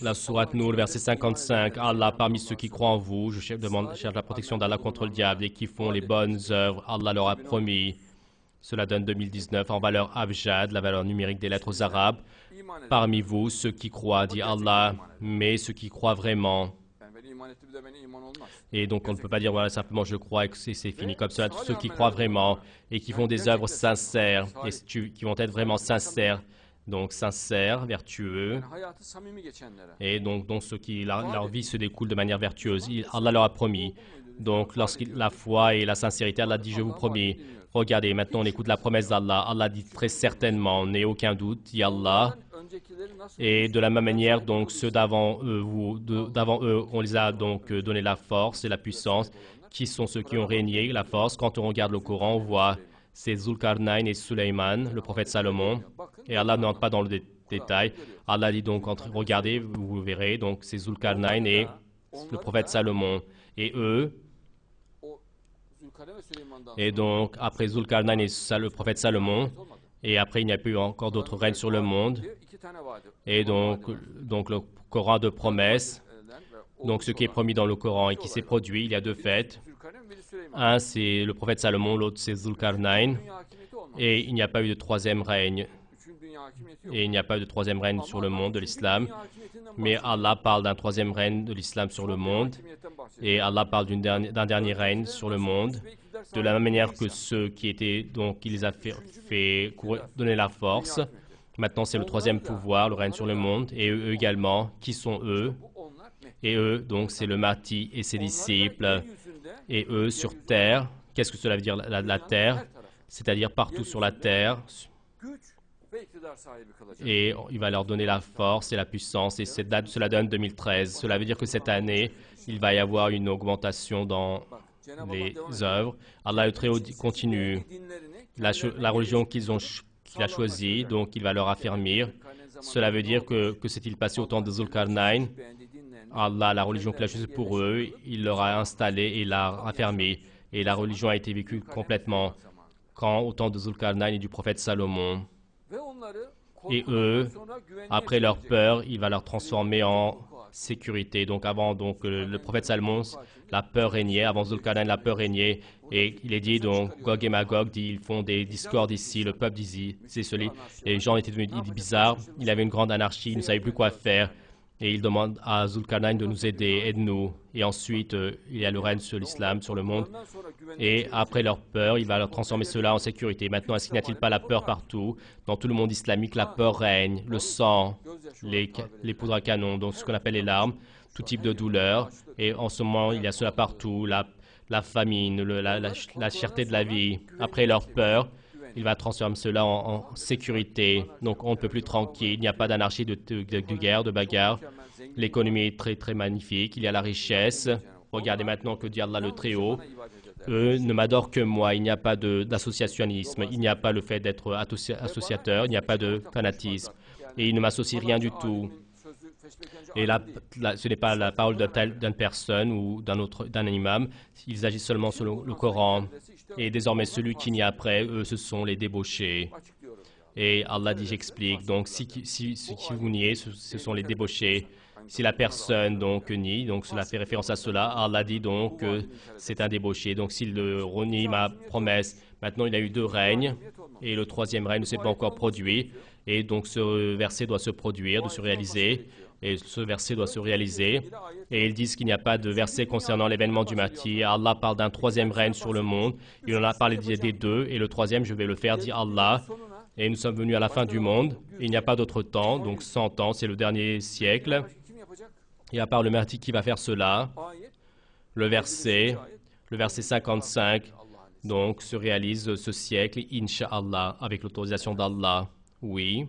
La sourate Nour, verset 55. Allah, parmi ceux qui croient en vous, je cherche la protection d'Allah contre le diable et qui font les bonnes œuvres. Allah leur a promis. Cela donne 2019 en valeur abjad, la valeur numérique des lettres arabes. Parmi vous, ceux qui croient, dit Allah, mais ceux qui croient vraiment. Et donc on ne peut pas dire voilà simplement je crois et que c'est fini comme cela. Ceux qui croient vraiment et qui font des œuvres sincères et qui vont être vraiment sincères, donc sincères, vertueux, et donc ceux qui leur vie se découle de manière vertueuse. Allah leur a promis. Donc lorsque la foi et la sincérité, Allah dit je vous promis. Regardez, maintenant on écoute la promesse d'Allah. Allah dit très certainement, n'ayez aucun doute, dit Allah. Et de la même manière, donc ceux d'avant eux, on les a donc donné la force et la puissance. Qui sont ceux qui ont régné la force? Quand on regarde le Coran, on voit c'est Zulkarnain et Sulayman, le prophète Salomon. Et Allah n'entre pas dans le détail. Allah dit donc, regardez, vous verrez, donc c'est Zulkarnain et le prophète Salomon. Et eux, et donc après Zulkarnain et le prophète Salomon, et après il n'y a plus encore d'autres règnes sur le monde. Et donc le Coran de promesses, donc ce qui est promis dans le Coran et qui s'est produit, il y a deux faits. Un, c'est le prophète Salomon, l'autre, c'est Zulkarnain. Et il n'y a pas eu de troisième règne. Et il n'y a pas eu de troisième règne sur le monde de l'islam. Mais Allah parle d'un troisième règne de l'islam sur le monde. Et Allah parle d'un dernier règne sur le monde. De la même manière que ceux qui étaient, donc, il les a fait donner la force. Maintenant, c'est le troisième pouvoir, le règne sur le monde. Et eux également, qui sont eux? Et eux, donc, c'est le Mahdi et ses disciples. Et eux, sur terre, qu'est-ce que cela veut dire, la terre? C'est-à-dire partout sur la terre. Et il va leur donner la force et la puissance. Et cette date, cela donne 2013. Cela veut dire que cette année, il va y avoir une augmentation dans les œuvres. Allah le Très-Haut continue. La religion qu'il a choisie, donc il va leur affermir. Cela veut dire que s'est-il passé au temps de Zulkarnain? Allah, la religion qu'il a choisie pour eux, il leur a installé et l'a affermi. Et la religion a été vécue complètement au temps de Zulkarnain et du prophète Salomon. Et eux, après leur peur, il va leur transformer en sécurité. Donc avant, le prophète Salomon, la peur régnait. Avant Zulkarnain, la peur régnait. Et il est dit, donc, Gog et Magog, ils font des discordes ici. Le peuple dit, c'est celui. Les gens étaient devenus bizarres. Il avait une grande anarchie. Ils ne savaient plus quoi faire. Et il demande à Zulkarnain de nous aider, aide-nous. Et ensuite, il y a le règne sur l'islam, sur le monde. Et après leur peur, il va leur transformer cela en sécurité. Maintenant, est-ce qu'il n'y a-t-il pas la peur partout? Dans tout le monde islamique, la peur règne, le sang, les poudres à canon, donc ce qu'on appelle les larmes, tout type de douleur. Et en ce moment, il y a cela partout, la famine, la cherté de la vie. Après leur peur, il va transformer cela en sécurité. Donc, on ne peut plus tranquille. Il n'y a pas d'anarchie, de guerre, de bagarre. L'économie est très, très magnifique. Il y a la richesse. Regardez maintenant que dit Allah le Très-Haut. Eux ne m'adorent que moi. Il n'y a pas d'associationnisme. Il n'y a pas le fait d'être associateur. Il n'y a pas de fanatisme. Et ils ne m'associent rien du tout. Et là, ce n'est pas la parole d'une personne ou d'un imam. Ils agissent seulement selon le Coran. Et désormais, celui qui nie après, eux, ce sont les débauchés. Et Allah dit, j'explique. Donc, si vous niez, ce sont les débauchés. Si la personne donc nie, donc cela fait référence à cela, Allah dit donc que c'est un débauché. Donc, s'il renie ma promesse, maintenant il y a eu deux règnes et le troisième règne ne s'est pas encore produit. Et donc, ce verset doit se produire, de se réaliser. Et ce verset doit se réaliser. Et ils disent qu'il n'y a pas de verset concernant l'événement du Mahdi. Allah parle d'un troisième règne sur le monde. Il en a parlé des deux. Et le troisième, je vais le faire, dit Allah. Et nous sommes venus à la fin du monde. Il n'y a pas d'autre temps. Donc 100 ans, c'est le dernier siècle. Et à part le Mahdi qui va faire cela, le verset 55, donc se réalise ce siècle, Inch'Allah, avec l'autorisation d'Allah. Oui.